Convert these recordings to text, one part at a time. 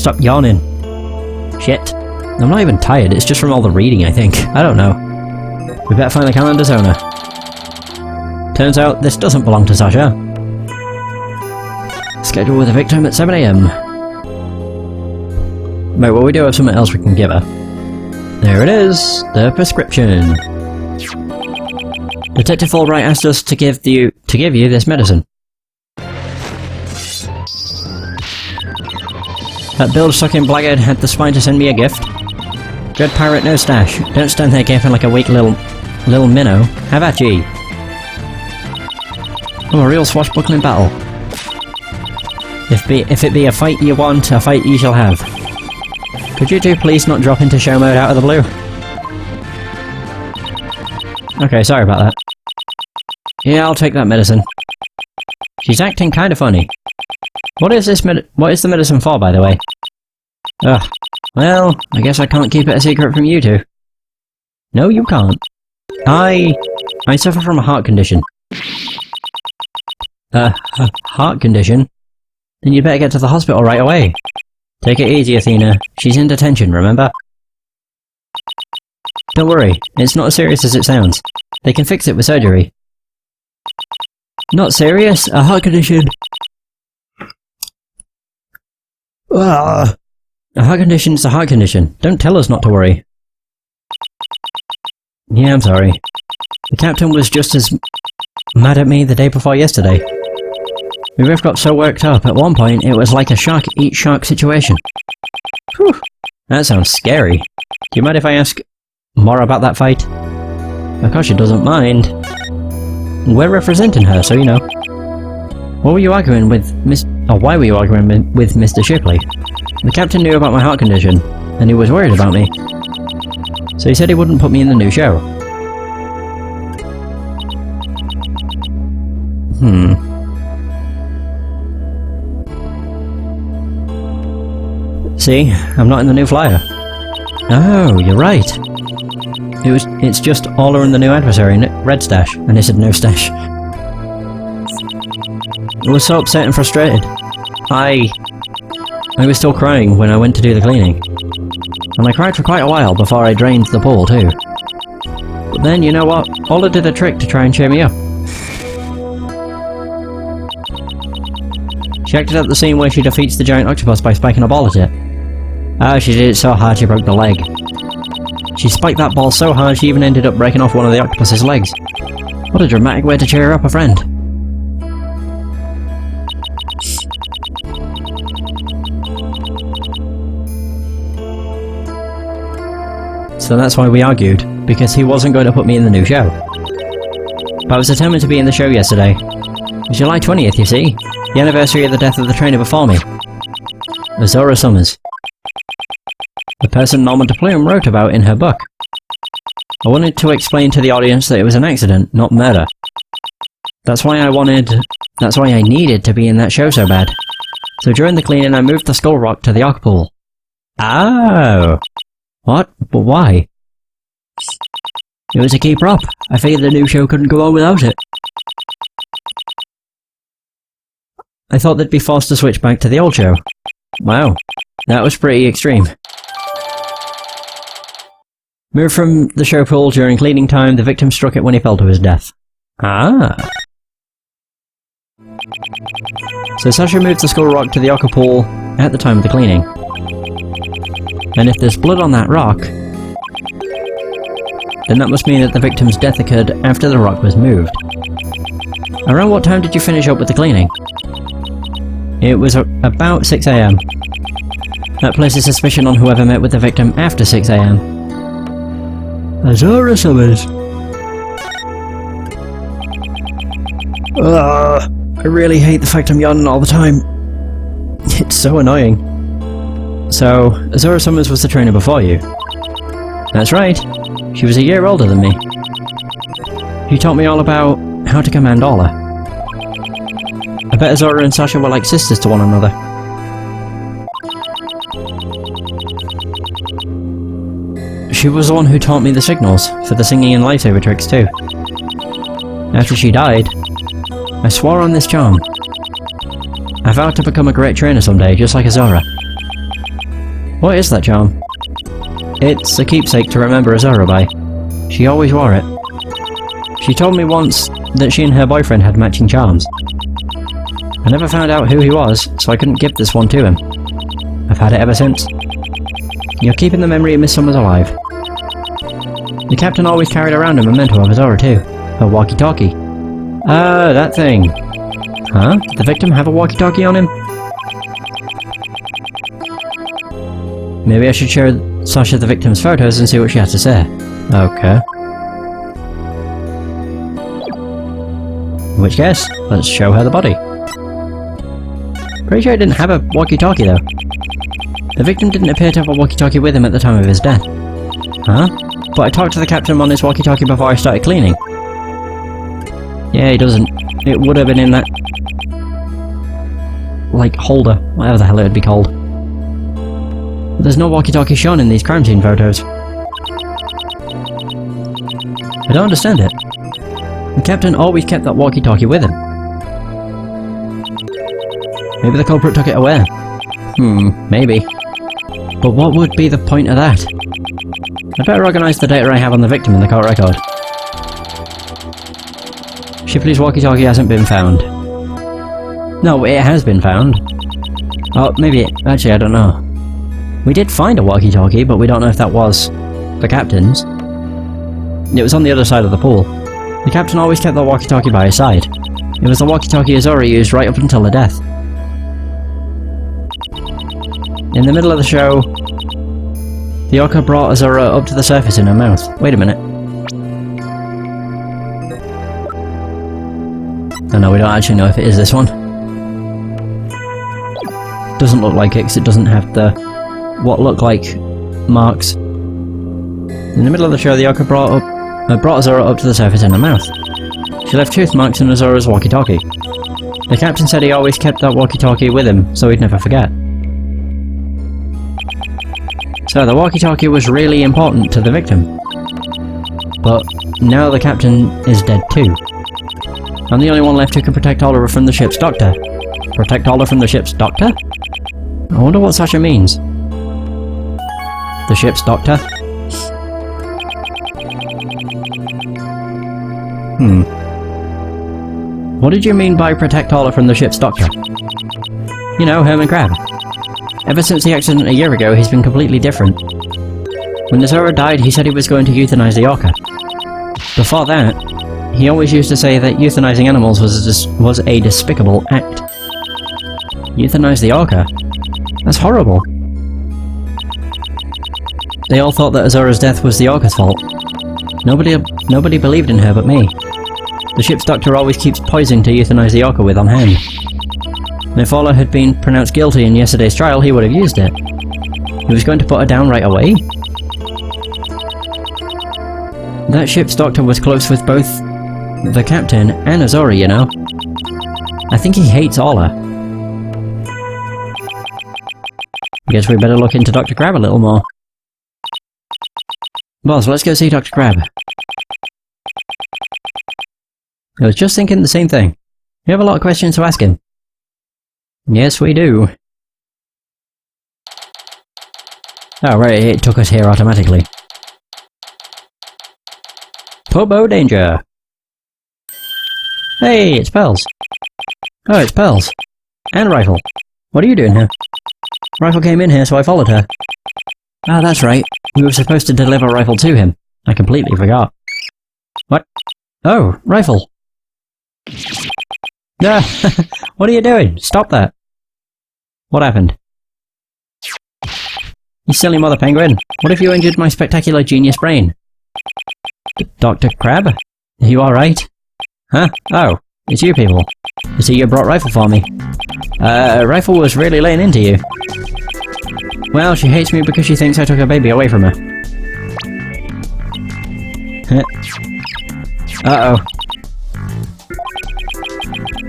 stop yawning. Shit. I'm not even tired, it's just from all the reading, I think. I don't know. We better find the calendar's owner. Turns out this doesn't belong to Sasha. Schedule with the victim at 7 AM. Right, well we do have something else we can give her. There it is, the prescription. Detective Fulbright asked us to give you this medicine. That bilge-sucking blackguard had the spine to send me a gift. Dread pirate, no stash. Don't stand there gaping like a weak little minnow. Have at ye. Oh, a real swashbuckling battle. If it be a fight you want, a fight ye shall have. Could you two please not drop into show mode out of the blue? Okay, sorry about that. Yeah, I'll take that medicine. She's acting kinda funny. What is the medicine for, by the way? Ugh. Well, I guess I can't keep it a secret from you two. No, you can't. I suffer from a heart condition. A heart condition? Then you'd better get to the hospital right away. Take it easy, Athena. She's in detention, remember? Don't worry, it's not as serious as it sounds. They can fix it with surgery. Not serious? A heart condition? Ugh. A heart condition's a heart condition. Don't tell us not to worry. Yeah, I'm sorry. The captain was just as mad at me the day before yesterday. We both got so worked up, at one point it was like a shark eat shark situation. Whew, that sounds scary. Do you mind if I ask more about that fight? Of course she doesn't mind. We're representing her, so you know. What were you arguing with why were you arguing with Mr. Shipley? The captain knew about my heart condition, and he was worried about me. So he said he wouldn't put me in the new show. See, I'm not in the new flyer. Oh, you're right. It's just Orla and the new adversary, Red Stash, and he said no stash. I was so upset and frustrated. I was still crying when I went to do the cleaning. And I cried for quite a while before I drained the pool too. But then, you know what? Orla did a trick to try and cheer me up. She acted out the scene where she defeats the giant octopus by spiking a ball at it. Oh, she did it so hard she broke the leg. She spiked that ball so hard she even ended up breaking off one of the octopus's legs. What a dramatic way to cheer up a friend. So that's why we argued, because he wasn't going to put me in the new show. But I was determined to be in the show yesterday. It was July 20th, you see, the anniversary of the death of the trainer before me. Azora Summers. The person Norma DePlume wrote about in her book. I wanted to explain to the audience that it was an accident, not murder. That's why I needed to be in that show so bad. So during the cleaning I moved the skull rock to the Arc Pool. Oh! What? But why? It was a key prop. I figured the new show couldn't go on without it. I thought they'd be forced to switch back to the old show. Wow. That was pretty extreme. Moved from the show pool during cleaning time, the victim struck it when he fell to his death. Ah. So Sasha moved the skull rock to the Arc Pool at the time of the cleaning. And if there's blood on that rock, then that must mean that the victim's death occurred after the rock was moved. Around what time did you finish up with the cleaning? It was about 6 AM. That places suspicion on whoever met with the victim after 6 AM. Azora Summers. I really hate the fact I'm yawning all the time. It's so annoying. So, Azora Summers was the trainer before you? That's right. She was a year older than me. He taught me all about how to command Orla. I bet Azora and Sasha were like sisters to one another. She was the one who taught me the signals for the singing and lightsaber tricks too. After she died, I swore on this charm. I vowed to become a great trainer someday, just like Azora. What is that charm? It's a keepsake to remember Azura by. She always wore it. She told me once that she and her boyfriend had matching charms. I never found out who he was, so I couldn't give this one to him. I've had it ever since. You're keeping the memory of Miss Summers alive. The captain always carried around a memento of Azura too. A walkie-talkie. Ah, that thing. Huh? Did the victim have a walkie-talkie on him? Maybe I should share Sasha the victim's photos and see what she has to say. Okay. In which case, let's show her the body. Pretty sure he didn't have a walkie-talkie though. The victim didn't appear to have a walkie-talkie with him at the time of his death. Huh? But I talked to the captain on his walkie-talkie before I started cleaning. Yeah, he doesn't. It would have been in that... like, holder. Whatever the hell it would be called. But there's no walkie-talkie shown in these crime scene photos. I don't understand it. The captain always kept that walkie-talkie with him. Maybe the culprit took it away. Maybe. But what would be the point of that? I'd better organise the data I have on the victim in the court record. Shipley's walkie-talkie hasn't been found. No, it has been found. Oh, maybe it... actually, I don't know. We did find a walkie-talkie, but we don't know if that was the captain's. It was on the other side of the pool. The captain always kept that walkie-talkie by his side. It was the walkie-talkie Azura used right up until her death. In the middle of the show, the orca brought Azura up to the surface in her mouth. Wait a minute. Oh no, we don't actually know if it is this one. Doesn't look like it because it doesn't have the... what look like marks. In the middle of the show, the orca brought Azura up to the surface in her mouth. She left tooth marks in Azura's walkie-talkie. The captain said he always kept that walkie-talkie with him, so he'd never forget. So the walkie-talkie was really important to the victim. But now the captain is dead too. I'm the only one left who can protect Oliver from the ship's doctor. Protect Oliver from the ship's doctor? I wonder what Sasha means. The ship's doctor? What did you mean by protect Oliver from the ship's doctor? You know, Herman Crab. Ever since the accident a year ago, he's been completely different. When Azura died, he said he was going to euthanize the orca. Before that, he always used to say that euthanizing animals was a despicable act. Euthanize the orca? That's horrible. They all thought that Azura's death was the orca's fault. Nobody believed in her but me. The ship's doctor always keeps poison to euthanize the orca with on hand. And if Ola had been pronounced guilty in yesterday's trial, he would have used it. He was going to put her down right away? That ship's doctor was close with both the captain and Azura, you know. I think he hates Ola. Guess we better look into Dr. Crab a little more. Boss, let's go see Dr. Crab. I was just thinking the same thing. We have a lot of questions to ask him. Yes, we do. Oh, right, it took us here automatically. Turbo danger! Hey, it's Pearls. Oh, it's Pearls. And Rifle. What are you doing here? Rifle came in here, so I followed her. Ah, that's right. We were supposed to deliver Rifle to him. I completely forgot. What? Oh, Rifle. Ah, what are you doing? Stop that. What happened? You silly mother penguin. What if you injured my spectacular genius brain? Dr. Crab? Are you alright? Huh? Oh, it's you people. I see you brought Rifle for me. Rifle was really laying into you. Well, she hates me because she thinks I took her baby away from her. Uh-oh.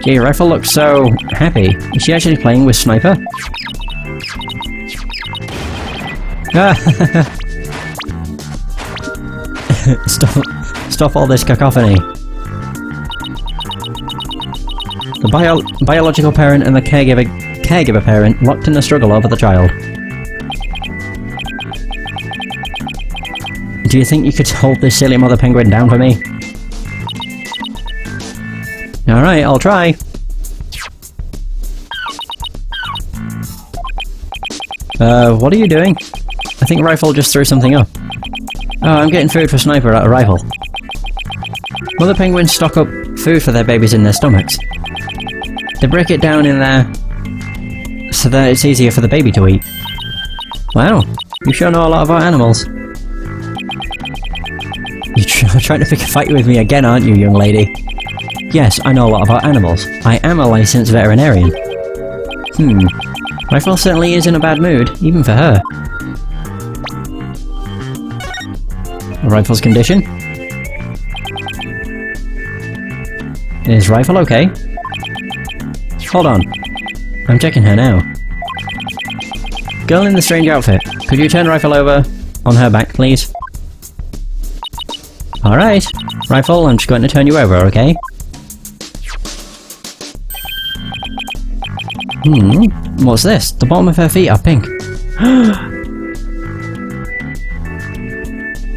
Gee, Rifle looks so happy. Is she actually playing with Sniper? Stop all this cacophony. The biological parent and the caregiver parent locked in a struggle over the child. Do you think you could hold this silly mother penguin down for me? Alright, I'll try. What are you doing? I think Rifle just threw something up. Oh, I'm getting food for Sniper out of Rifle. Mother penguins stock up food for their babies in their stomachs. They break it down in there so that it's easier for the baby to eat. Wow, you sure know a lot about animals. You're trying to pick a fight with me again, aren't you, young lady? Yes, I know a lot about animals. I am a licensed veterinarian. Rifle certainly is in a bad mood, even for her. Rifle's condition? Is Rifle okay? Hold on. I'm checking her now. Girl in the strange outfit, could you turn Rifle over on her back, please? Alright. Rifle, I'm just going to turn you over, okay? What's this? The bottom of her feet are pink.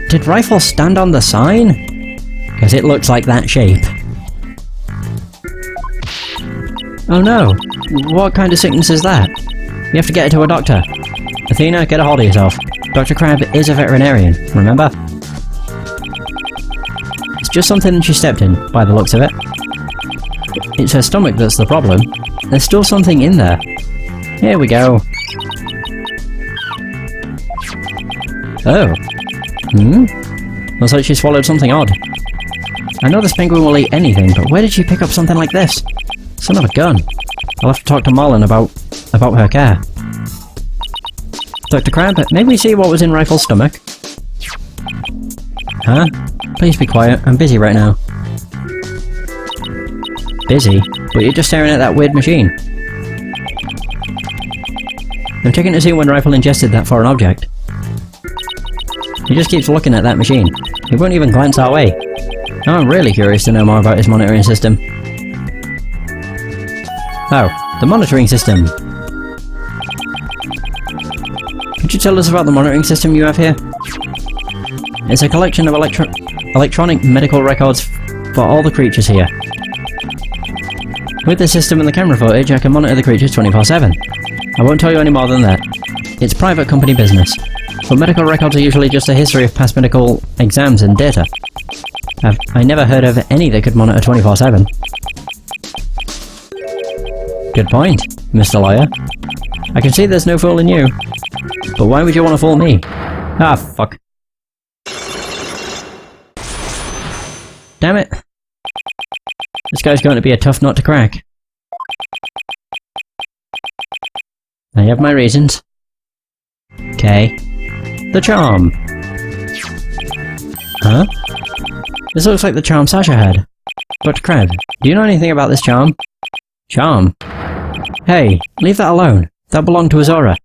Did Rifle stand on the sign? Because it looks like that shape. Oh no! What kind of sickness is that? You have to get her to a doctor. Athena, get a hold of yourself. Dr. Crab is a veterinarian, remember? It's just something she stepped in, by the looks of it. It's her stomach that's the problem. There's still something in there. Here we go. Oh. Looks like she swallowed something odd. I know this penguin will eat anything, but where did she pick up something like this? Son of a gun. I'll have to talk to Marlon about her care. Dr. Crab, may we see what was in Rifle's stomach? Huh? Please be quiet, I'm busy right now. Busy? But you're just staring at that weird machine. I'm checking to see when Rifle ingested that foreign object. He just keeps looking at that machine. He won't even glance our way. Now I'm really curious to know more about his monitoring system. Oh, the monitoring system. Could you tell us about the monitoring system you have here? It's a collection of electronic medical records for all the creatures here. With the system and the camera footage, I can monitor the creatures 24/7. I won't tell you any more than that. It's private company business. But medical records are usually just a history of past medical exams and data. I never heard of any that could monitor 24/7. Good point, Mr. Lawyer. I can see there's no fooling you. But why would you want to fool me? Ah, fuck. Damn it. This guy's going to be a tough nut to crack. I have my reasons. Okay. The charm. Huh? This looks like the charm Sasha had. Dr. Crab, do you know anything about this charm? Charm? Hey, leave that alone. That belonged to Azora.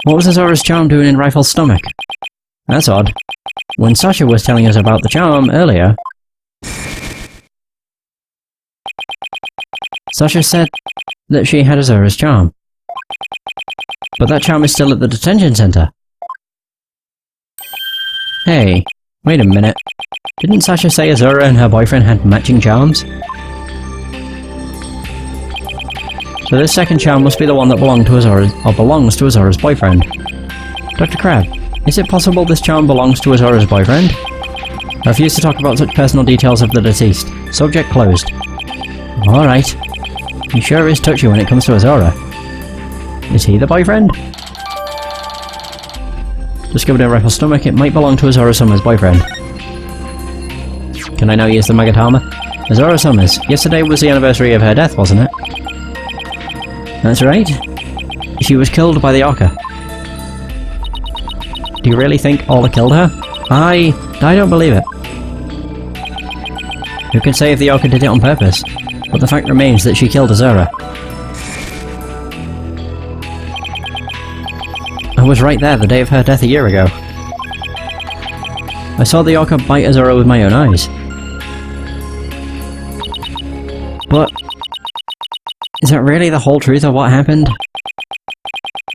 What was Azora's charm doing in Rifle's stomach? That's odd. When Sasha was telling us about the charm earlier... Sasha said that she had Azora's charm. But that charm is still at the detention center. Hey, wait a minute. Didn't Sasha say Azora and her boyfriend had matching charms? So this second charm must be the one that belonged to Azora, or belongs to Azora's boyfriend. Dr. Crab, is it possible this charm belongs to Azora's boyfriend? I refuse to talk about such personal details of the deceased. Subject closed. Alright. He sure is touchy when it comes to Azora. Is he the boyfriend? Discovered in Rifle's stomach, it might belong to Azora Summers' boyfriend. Can I now use the Magatama? Azora Summers, yesterday was the anniversary of her death, wasn't it? That's right. She was killed by the Orca. Do you really think Orca killed her? I don't believe it. Who can say if the Orca did it on purpose? But the fact remains that she killed Azora. I was right there the day of her death a year ago. I saw the Orca bite Azora with my own eyes. But... is that really the whole truth of what happened?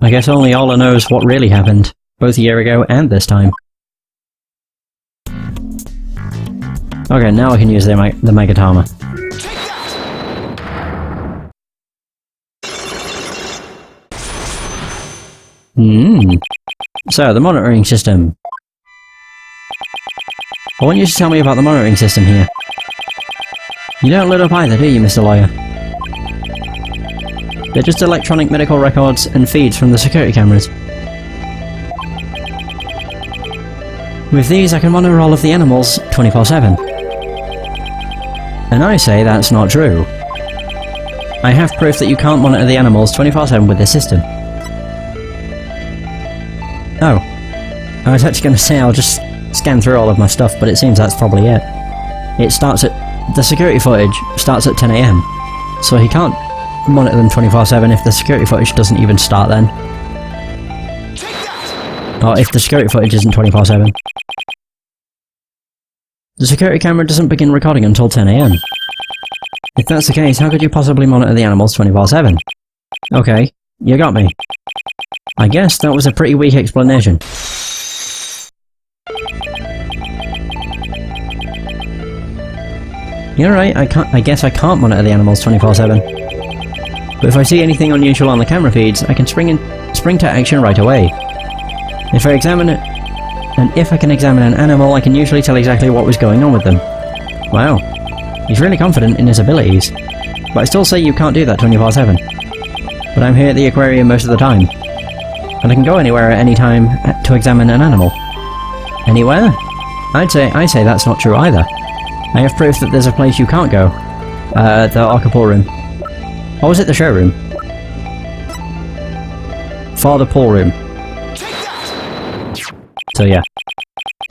I guess only Ola knows what really happened, both a year ago and this time. Okay, now I can use the Megatama. So, the monitoring system. I want you to tell me about the monitoring system here. You don't load up either, do you, Mr. Lawyer? They're just electronic medical records and feeds from the security cameras. With these, I can monitor all of the animals 24/7. And I say that's not true. I have proof that you can't monitor the animals 24/7 with this system. Oh. I was actually going to say I'll just scan through all of my stuff, but it seems that's probably it. The security footage starts at 10 AM, so he can't monitor them 24/7 if the security footage doesn't even start then. Or if the security footage isn't 24/7. The security camera doesn't begin recording until 10 AM. If that's the case, how could you possibly monitor the animals 24/7? Okay, you got me. I guess that was a pretty weak explanation. You're right, I guess I can't monitor the animals 24/7. But if I see anything unusual on the camera feeds, I can spring to action right away. If I can examine an animal, I can usually tell exactly what was going on with them. Wow, he's really confident in his abilities. But I still say you can't do that 24/7. But I'm here at the aquarium most of the time. And I can go anywhere at any time to examine an animal. Anywhere? I say that's not true either. I have proof that there's a place you can't go. The Arca-Pool room. Or was it the showroom? For the pool room. So yeah.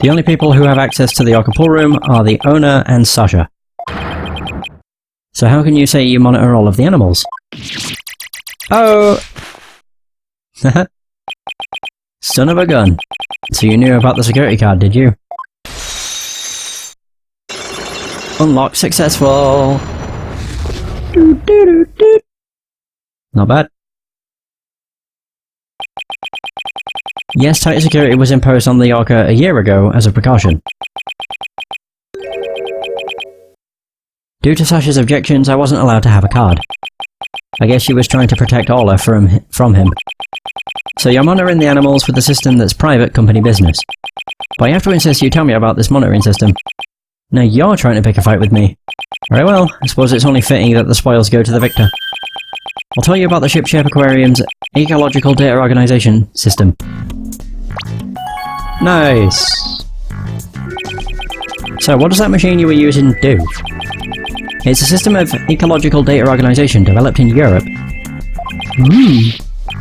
The only people who have access to the Arca-Pool room are the owner and Sasha. So how can you say you monitor all of the animals? Oh! Son of a gun. So you knew about the security card, did you? Unlock successful! Not bad. Yes, tighter security was imposed on the Arca a year ago as a precaution. Due to Sasha's objections, I wasn't allowed to have a card. I guess she was trying to protect Ola from him. So you're monitoring the animals with a system that's private company business. But I have to insist you tell me about this monitoring system. Now you're trying to pick a fight with me. Very well, I suppose it's only fitting that the spoils go to the victor. I'll tell you about the Shipshape Aquarium's ecological data organization system. Nice! So what does that machine you were using do? It's a system of ecological data organization developed in Europe.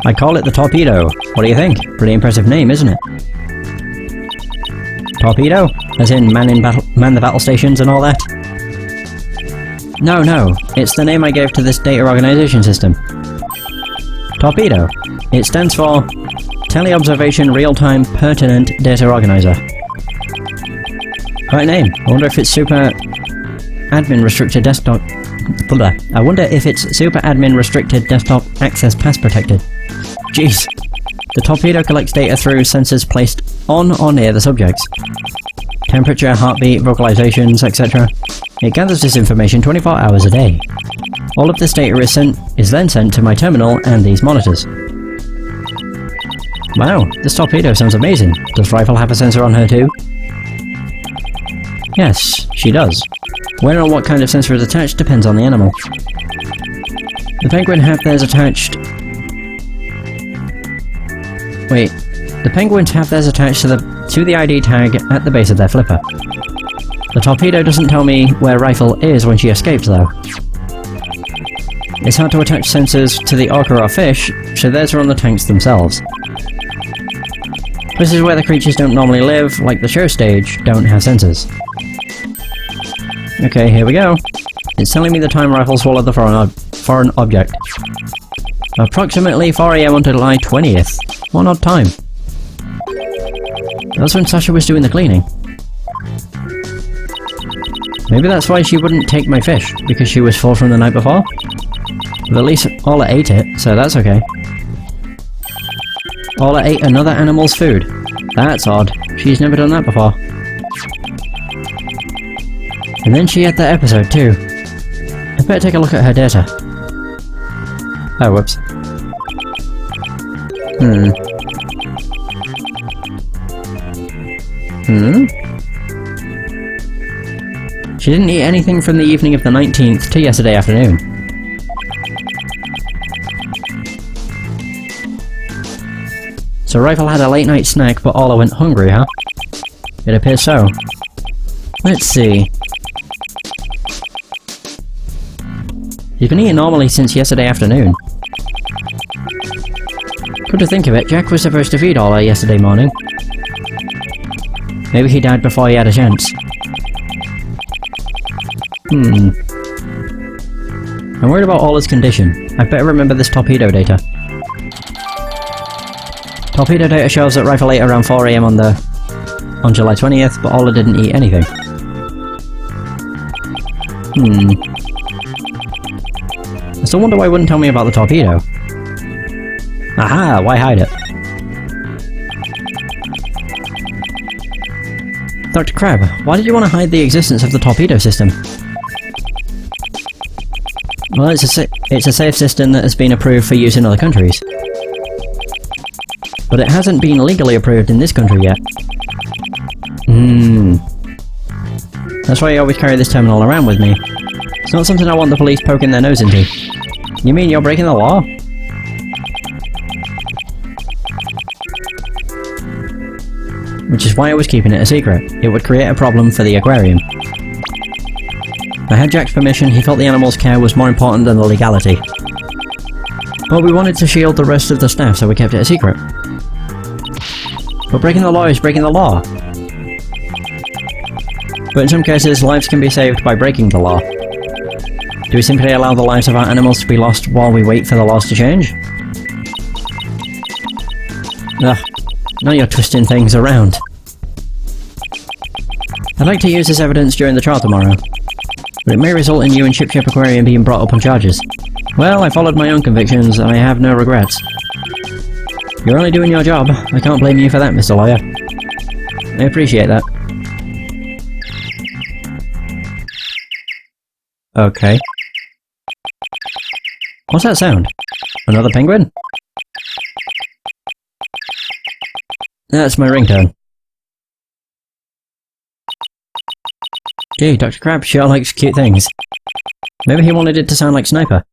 I call it the Torpedo. What do you think? Pretty impressive name, isn't it? Torpedo? As in man the battle stations and all that? No, it's the name I gave to this data organization system. Torpedo. It stands for Teleobservation Real-Time Pertinent Data Organizer. Right name. I wonder if it's super admin restricted desktop. I wonder if it's super admin restricted desktop access pass protected. Jeez. The Torpedo collects data through sensors placed on or near the subjects. Temperature, heartbeat, vocalizations, etc. It gathers this information 24 hours a day. All of this data is then sent to my terminal and these monitors. Wow, this Torpedo sounds amazing. Does Rifle have a sensor on her too? Yes, she does. Where or what kind of sensor is attached depends on the animal. The penguin have theirs attached... Wait, the penguins have theirs attached to the ID tag at the base of their flipper. The Torpedo doesn't tell me where Rifle is when she escaped though. It's hard to attach sensors to the orca or fish, so theirs are on the tanks themselves. Places where the creatures don't normally live, like the show stage, don't have sensors. Okay, here we go. It's telling me the time Rifle swallowed the foreign object. Approximately 4 AM on July 20th. One odd time. That's when Sasha was doing the cleaning. Maybe that's why she wouldn't take my fish, because she was full from the night before? But at least Ola ate it, so that's okay. Ola ate another animal's food. That's odd. She's never done that before. And then she had that episode too. I better take a look at her data. Oh, whoops. She didn't eat anything from the evening of the 19th to yesterday afternoon. So Rifle had a late night snack, but Ola went hungry, huh? It appears so. Let's see. He's been eating normally since yesterday afternoon. Come to think of it, Jack was supposed to feed Ola yesterday morning. Maybe he died before he had a chance. I'm worried about Ola's condition. I'd better remember this torpedo data. Torpedo data shows that Rifle ate around 4 AM on July 20th, but Ola didn't eat anything. I still wonder why he wouldn't tell me about the torpedo. Aha! Why hide it? Dr. Crab, why did you want to hide the existence of the torpedo system? Well, it's a safe system that has been approved for use in other countries. But it hasn't been legally approved in this country yet. That's why I always carry this terminal around with me. It's not something I want the police poking their nose into. You mean you're breaking the law? Which is why I was keeping it a secret. It would create a problem for the aquarium. I had Jack's permission, he felt the animal's care was more important than the legality. But we wanted to shield the rest of the staff, so we kept it a secret. But breaking the law is breaking the law. But in some cases, lives can be saved by breaking the law. Do we simply allow the lives of our animals to be lost while we wait for the laws to change? Ugh, now you're twisting things around. I'd like to use this evidence during the trial tomorrow, but it may result in you and Ship Aquarium being brought up on charges. Well, I followed my own convictions, and I have no regrets. You're only doing your job. I can't blame you for that, Mr. Lawyer. I appreciate that. Okay. What's that sound? Another penguin? That's my ringtone. Gee, Dr. Crab sure likes cute things. Maybe he wanted it to sound like Sniper.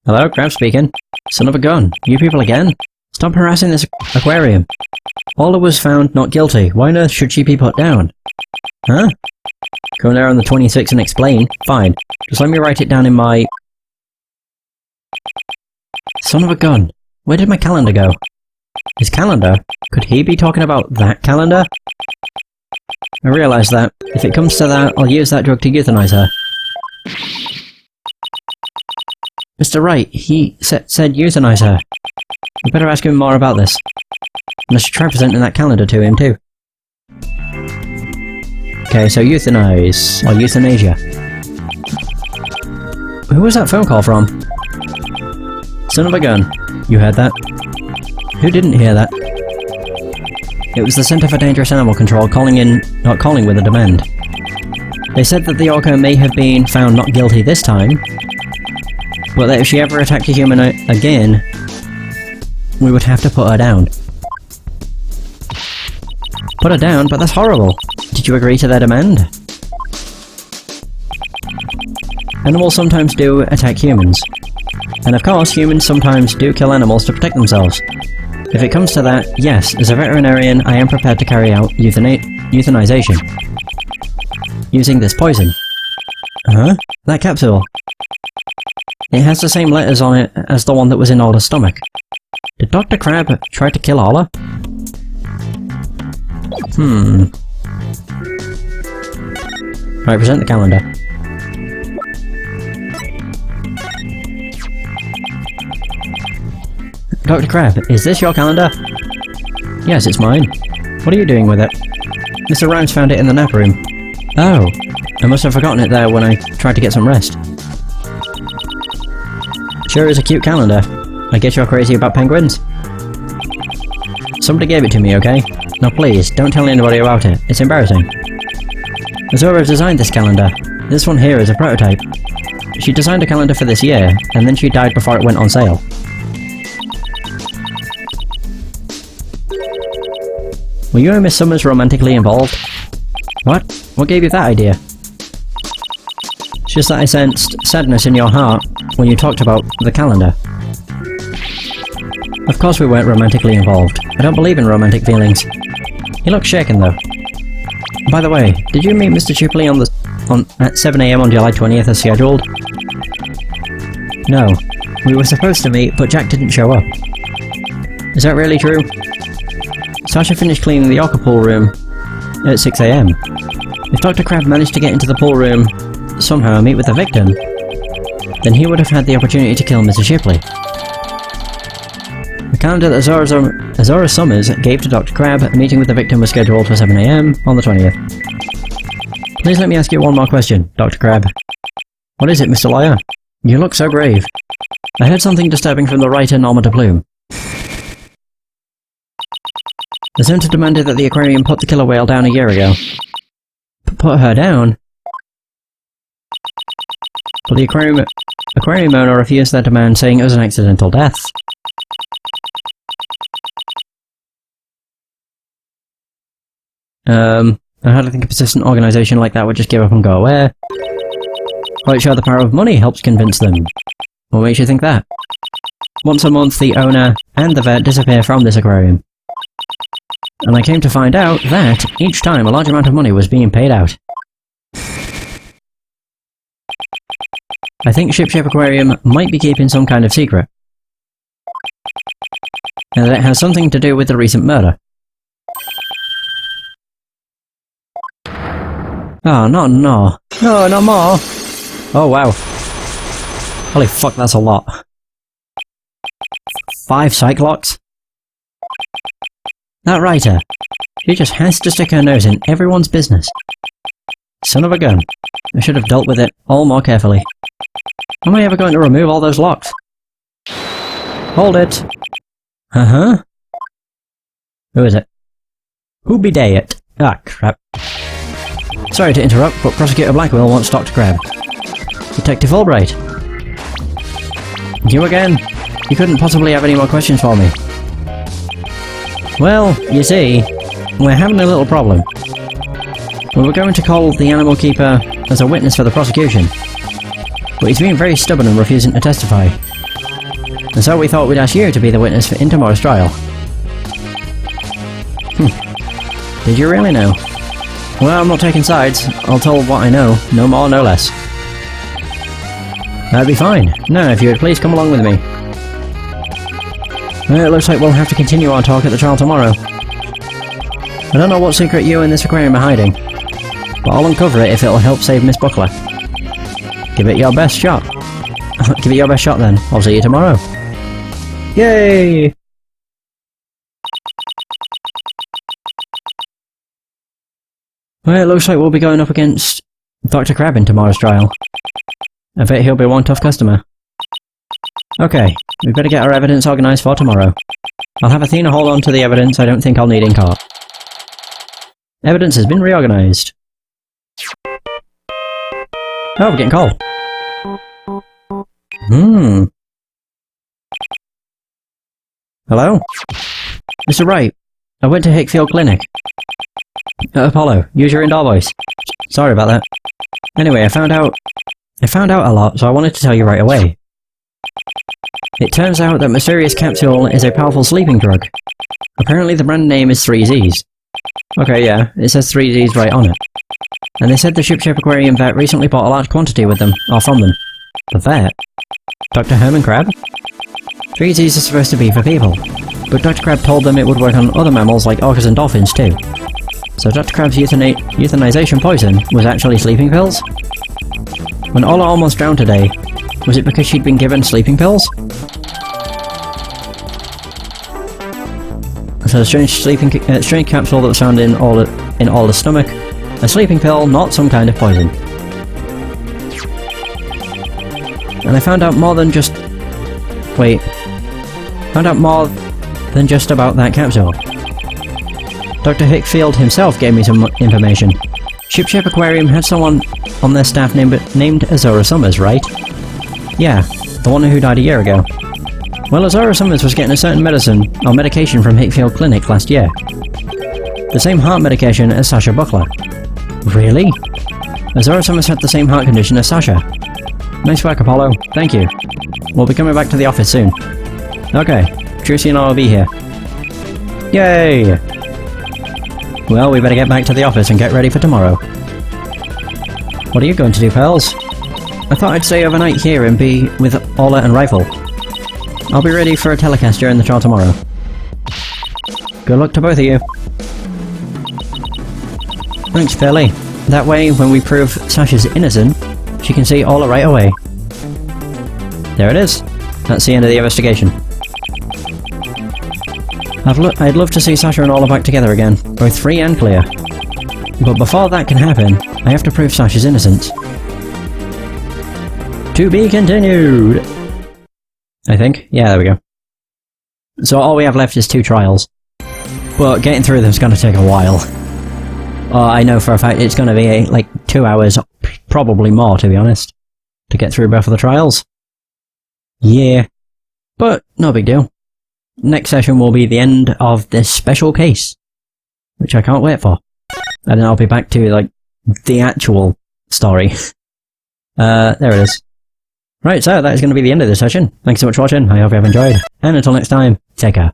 Hello, Crab speaking. Son of a gun. You people again? Stop harassing this aquarium. Ola was found not guilty. Why on earth should she be put down? Huh? Come there on the 26th and explain. Fine. Just let me write it down in my... Son of a gun. Where did my calendar go? His calendar? Could he be talking about that calendar? I realise that. If it comes to that, I'll use that drug to euthanize her. Mr. Wright, he said euthanize her. You better ask him more about this. And I should try presenting that calendar to him too. Okay, so euthanize, or euthanasia. Who was that phone call from? Son of a gun. You heard that? Who didn't hear that? It was the Centre for Dangerous Animal Control not calling with a demand. They said that the orca may have been found not guilty this time, but that if she ever attacked a human again, we would have to put her down. Put her down? But that's horrible! Did you agree to their demand? Animals sometimes do attack humans. And of course, humans sometimes do kill animals to protect themselves. If it comes to that, yes, as a veterinarian, I am prepared to carry out euthanization. Using this poison. Huh? That capsule. It has the same letters on it as the one that was in Ola's stomach. Did Dr. Crab try to kill Ola? Right, present the calendar. Dr. Crab, is this your calendar? Yes, it's mine. What are you doing with it? Mr. Rhymes found it in the nap room. Oh, I must have forgotten it there when I tried to get some rest. Sure is a cute calendar. I guess you're crazy about penguins? Somebody gave it to me, okay? Now please, don't tell anybody about it. It's embarrassing. Azura designed this calendar. This one here is a prototype. She designed a calendar for this year, and then she died before it went on sale. Were you and Miss Summers romantically involved? What? What gave you that idea? It's just that I sensed sadness in your heart when you talked about the calendar. Of course we weren't romantically involved. I don't believe in romantic feelings. He looks shaken though. By the way, did you meet Mr. Chipley at 7 AM on July 20th as scheduled? No. We were supposed to meet, but Jack didn't show up. Is that really true? Sasha finished cleaning the Orca pool room at 6 AM. If Dr. Crab managed to get into the pool room somehow and meet with the victim, then he would have had the opportunity to kill Mr. Shipley. The calendar that Azura Summers gave to Dr. Crab, a meeting with the victim was scheduled for 7 AM on the 20th. Please let me ask you one more question, Dr. Crab. What is it, Mr. Lawyer? You look so grave. I heard something disturbing from the writer Norma de Plume. The Center demanded that the aquarium put the killer whale down a year ago. Put her down? But the aquarium owner refused their demand, saying it was an accidental death. I hardly think a persistent organisation like that would just give up and go away. Quite sure the power of money helps convince them. What makes you think that? Once a month, the owner and the vet disappear from this aquarium. And I came to find out that, each time, a large amount of money was being paid out. I think Ship Aquarium might be keeping some kind of secret. And that it has something to do with the recent murder. Oh, no, no. No, no more! Oh, wow. Holy fuck, that's a lot. 5 Cyclocks? That writer. She just has to stick her nose in everyone's business. Son of a gun. I should have dealt with it all more carefully. Am I ever going to remove all those locks? Hold it! Uh-huh? Who is it? Who be day it? Ah, crap. Sorry to interrupt, but Prosecutor Blackwell wants Dr. Crab. Detective Albright. You again? You couldn't possibly have any more questions for me. Well, you see, we're having a little problem. We were going to call the animal keeper as a witness for the prosecution, but he's being very stubborn and refusing to testify. And so we thought we'd ask you to be the witness in tomorrow's trial. Did you really know? Well, I'm not taking sides. I'll tell what I know, no more, no less. That'd be fine. Now, if you would please come along with me. Well, it looks like we'll have to continue our talk at the trial tomorrow. I don't know what secret you and this aquarium are hiding, but I'll uncover it if it'll help save Miss Buckler. Give it your best shot. Give it your best shot then. I'll see you tomorrow. Yay! Well, it looks like we'll be going up against Dr. Crab in tomorrow's trial. I bet he'll be one tough customer. Okay, we better get our evidence organised for tomorrow. I'll have Athena hold on to the evidence I don't think I'll need in court. Evidence has been reorganised. Oh, we're getting called. Hello? Mr. Wright, I went to Hickfield Clinic. Apollo, use your indoor voice. Sorry about that. Anyway, I found out a lot, so I wanted to tell you right away. It turns out that Mysterious Capsule is a powerful sleeping drug. Apparently the brand name is 3Z's. Okay, yeah, it says 3Z's right on it. And they said the Ship Aquarium vet recently bought a large quantity with them, or from them. The vet? Dr. Herman Crab? 3Z's is supposed to be for people, but Dr. Crab told them it would work on other mammals like orcas and dolphins too. So Dr. Crab's euthanization poison was actually sleeping pills? When Ola almost drowned today, was it because she'd been given sleeping pills? So the strange capsule that was found in Ola's stomach, a sleeping pill, not some kind of poison. And I found out more than just... Wait. Found out more than just about that capsule. Dr. Hickfield himself gave me some information. Shipshape Aquarium had someone on their staff named Azora Summers, right? Yeah, the one who died a year ago. Well, Azora Summers was getting a certain medication from Hickfield Clinic last year. The same heart medication as Sasha Buckler. Really? Azora Summers had the same heart condition as Sasha. Nice work, Apollo. Thank you. We'll be coming back to the office soon. Okay, Trucy and I will be here. Yay! Well, we better get back to the office and get ready for tomorrow. What are you going to do, pals? I thought I'd stay overnight here and be with Ola and Rifle. I'll be ready for a telecast during the trial tomorrow. Good luck to both of you. Thanks, Philly. That way, when we prove Sasha's innocent, she can see Ola right away. There it is. That's the end of the investigation. I'd love to see Sasha and Ola back together again, both free and clear. But before that can happen, I have to prove Sasha's innocence. To be continued! I think. Yeah, there we go. So all we have left is 2 trials. But getting through them is going to take a while. I know for a fact it's going to be like 2 hours, probably more to be honest, to get through both of the trials. Yeah. But no big deal. Next session will be the end of this special case, which I can't wait for. And then I'll be back to, like, the actual story. There it is. Right, so that is going to be the end of this session. Thanks so much for watching, I hope you have enjoyed, and until next time, take care.